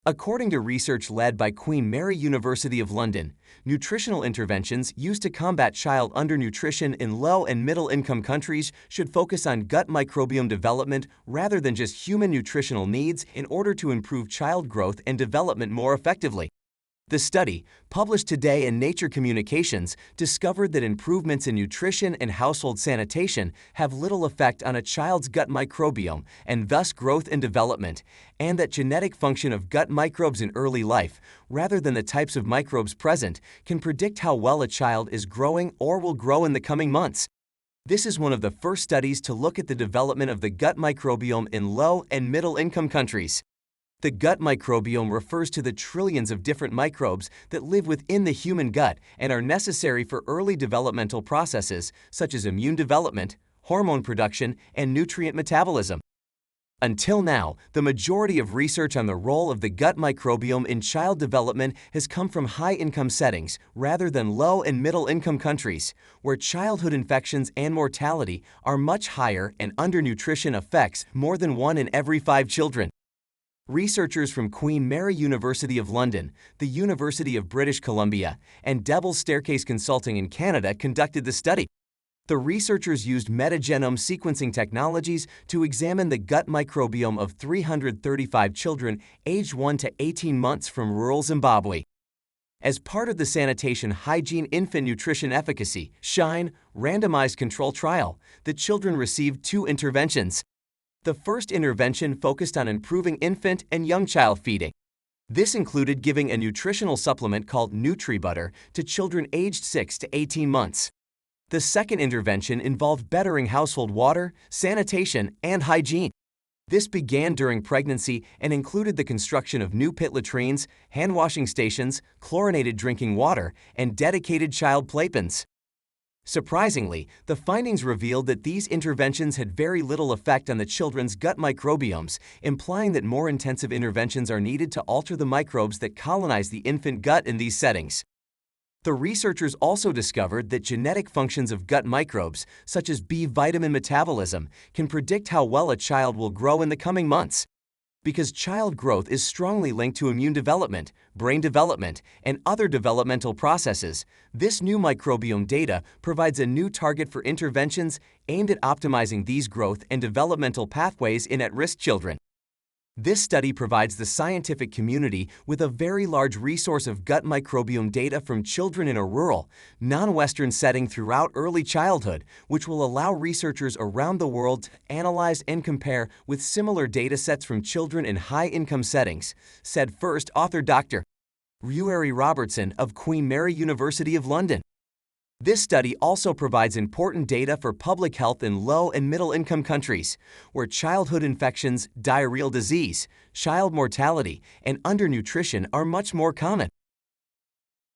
According to research led by Queen Mary University of London, nutritional interventions used to combat child undernutrition in low and middle-income countries should focus on gut microbiome development rather than just human nutritional needs in order to improve child growth and development more effectively. The study, published today in Nature Communications, discovered that improvements in nutrition and household sanitation have little effect on a child's gut microbiome and thus growth and development, and that genetic function of gut microbes in early life, rather than the types of microbes present, can predict how well a child is growing or will grow in the coming months. This is one of the first studies to look at the development of the gut microbiome in low and middle-income countries. The gut microbiome refers to the trillions of different microbes that live within the human gut and are necessary for early developmental processes such as immune development, hormone production, and nutrient metabolism. Until now, the majority of research on the role of the gut microbiome in child development has come from high-income settings rather than low- and middle-income countries, where childhood infections and mortality are much higher and undernutrition affects more than 1 in every 5 children. Researchers from Queen Mary University of London, the University of British Columbia, and Devil's Staircase Consulting in Canada conducted the study. The researchers used metagenome sequencing technologies to examine the gut microbiome of 335 children aged 1 to 18 months from rural Zimbabwe. As part of the Sanitation Hygiene Infant Nutrition Efficacy (SHINE) randomized control trial, the children received 2 interventions. The first intervention focused on improving infant and young child feeding. This included giving a nutritional supplement called NutriButter to children aged 6 to 18 months. The second intervention involved bettering household water, sanitation, and hygiene. This began during pregnancy and included the construction of new pit latrines, hand washing stations, chlorinated drinking water, and dedicated child playpens. Surprisingly, the findings revealed that these interventions had very little effect on the children's gut microbiomes, implying that more intensive interventions are needed to alter the microbes that colonize the infant gut in these settings. The researchers also discovered that genetic functions of gut microbes, such as B vitamin metabolism, can predict how well a child will grow in the coming months. Because child growth is strongly linked to immune development, brain development, and other developmental processes, this new microbiome data provides a new target for interventions aimed at optimizing these growth and developmental pathways in at-risk children. This study provides the scientific community with a very large resource of gut microbiome data from children in a rural, non-Western setting throughout early childhood, which will allow researchers around the world to analyze and compare with similar data sets from children in high-income settings, said first author Dr. Ruari Robertson of Queen Mary University of London. This study also provides important data for public health in low- and middle-income countries, where childhood infections, diarrheal disease, child mortality, and undernutrition are much more common.